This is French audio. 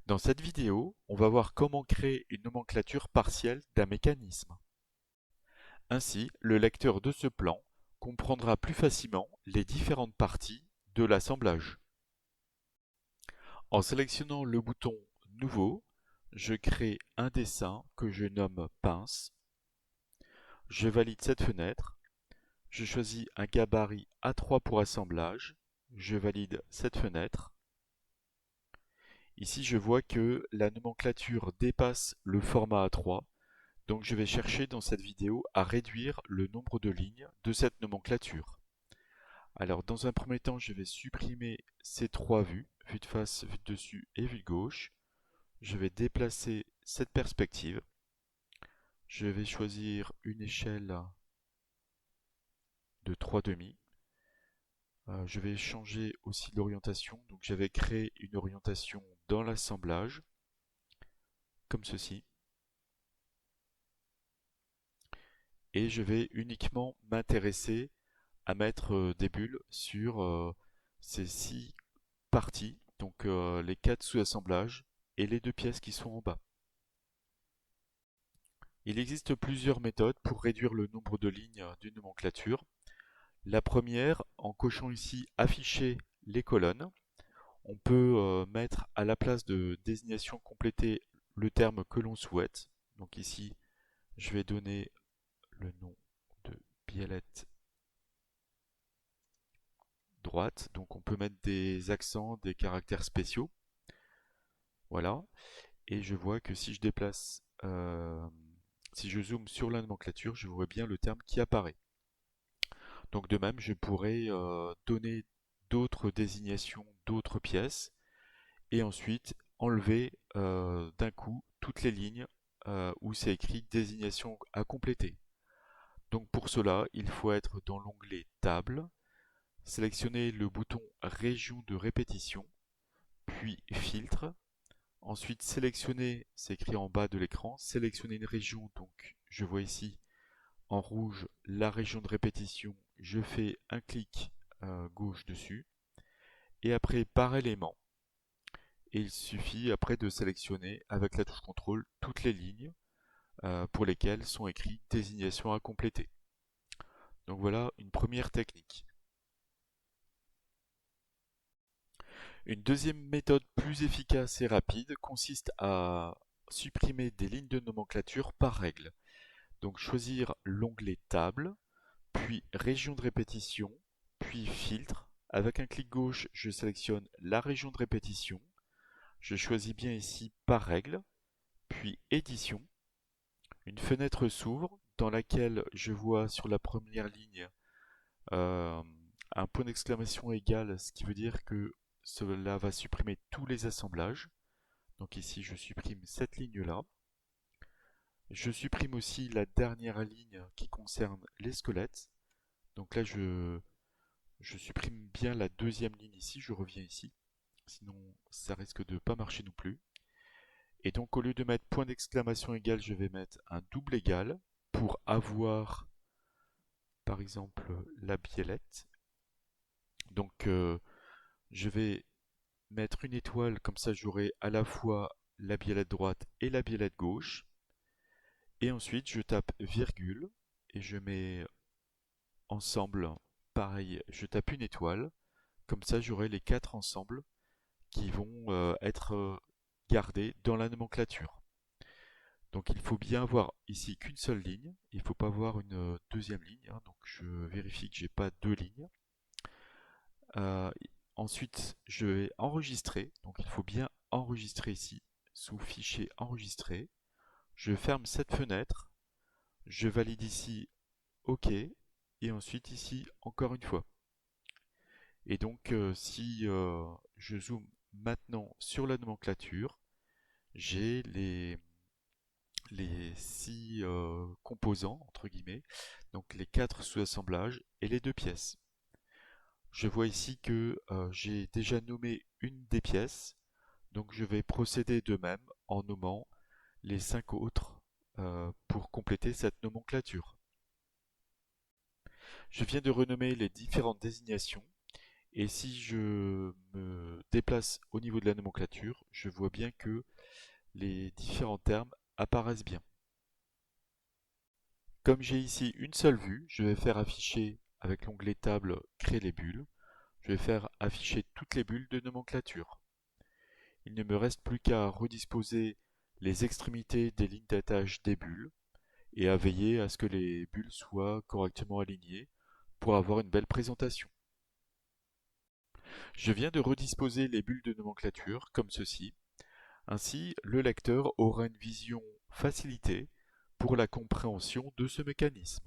Dans cette vidéo, on va voir comment créer une nomenclature partielle d'un mécanisme. Ainsi, le lecteur de ce plan comprendra plus facilement les différentes parties de l'assemblage. En sélectionnant le bouton Nouveau, je crée un dessin que je nomme pince. Je valide cette fenêtre. Je choisis un gabarit A3 pour assemblage. Je valide cette fenêtre. Ici, je vois que la nomenclature dépasse le format A3. Donc je vais chercher dans cette vidéo à réduire le nombre de lignes de cette nomenclature. Alors dans un premier temps, je vais supprimer ces trois vues, vue de face, vue de dessus et vue de gauche. Je vais déplacer cette perspective. Je vais choisir une échelle de 3,5. Je vais changer aussi l'orientation. Donc j'avais créé une orientation dans l'assemblage, comme ceci. Et je vais uniquement m'intéresser à mettre des bulles sur ces 6 parties, donc les 4 sous-assemblages et les 2 pièces qui sont en bas. Il existe plusieurs méthodes pour réduire le nombre de lignes d'une nomenclature. La première, en cochant ici Afficher les colonnes, on peut mettre à la place de désignation complétée le terme que l'on souhaite. Donc ici, je vais donner le nom de biellette droite. Donc on peut mettre des accents, des caractères spéciaux. Voilà. Et je vois que si je déplace, si je zoome sur la nomenclature, je vois bien le terme qui apparaît. Donc de même, je pourrais donner d'autres désignations, d'autres pièces, et ensuite enlever d'un coup toutes les lignes où c'est écrit désignation à compléter. Donc pour cela, il faut être dans l'onglet Table, sélectionner le bouton Région de répétition, puis Filtre. Ensuite, sélectionner, c'est écrit en bas de l'écran, sélectionner une région, donc je vois ici en rouge la région de répétition, je fais un clic gauche dessus, et après par élément, et il suffit après de sélectionner avec la touche contrôle toutes les lignes pour lesquelles sont écrits désignations à compléter. Donc voilà une première technique. Une deuxième méthode plus efficace et rapide consiste à supprimer des lignes de nomenclature par règle. Donc choisir l'onglet Table, puis Région de répétition, puis Filtre. Avec un clic gauche, je sélectionne la région de répétition. Je choisis bien ici Par règle, puis Édition. Une fenêtre s'ouvre dans laquelle je vois sur la première ligne euh, un point d'exclamation égal, ce qui veut dire que cela va supprimer tous les assemblages. Donc ici, je supprime cette ligne-là. Je supprime aussi la dernière ligne qui concerne les squelettes. Donc là, je supprime bien la deuxième ligne ici, je reviens ici. Sinon, ça risque de pas marcher non plus. Et donc, au lieu de mettre point d'exclamation égal, je vais mettre un double égal pour avoir, par exemple, la biellette. Donc, je vais mettre une étoile, comme ça j'aurai à la fois la biellette droite et la biellette gauche. Et ensuite, je tape virgule et je mets ensemble, pareil, je tape une étoile. Comme ça, j'aurai les 4 ensembles qui vont être gardés dans la nomenclature. Donc il faut bien avoir ici qu'une seule ligne, il ne faut pas avoir une deuxième ligne, hein. Donc je vérifie que j'ai pas deux lignes. Euh, Ensuite, je vais enregistrer, donc il faut bien enregistrer ici, sous fichier enregistré. Je ferme cette fenêtre, je valide ici OK, et ensuite ici encore une fois. Et donc si je zoome maintenant sur la nomenclature, j'ai les 6 composants, entre guillemets, donc les 4 sous-assemblages et les 2 pièces. Je vois ici que j'ai déjà nommé une des pièces, donc je vais procéder de même en nommant les 5 autres pour compléter cette nomenclature. Je viens de renommer les différentes désignations Et si je me déplace au niveau de la nomenclature, je vois bien que les différents termes apparaissent bien. Comme j'ai ici une seule vue, je vais faire afficher avec l'onglet Table Créer les bulles. Je vais faire afficher toutes les bulles de nomenclature. Il ne me reste plus qu'à redisposer les extrémités des lignes d'attache des bulles et à veiller à ce que les bulles soient correctement alignées pour avoir une belle présentation. Je viens de redisposer les bulles de nomenclature comme ceci. Ainsi, le lecteur aura une vision facilitée pour la compréhension de ce mécanisme.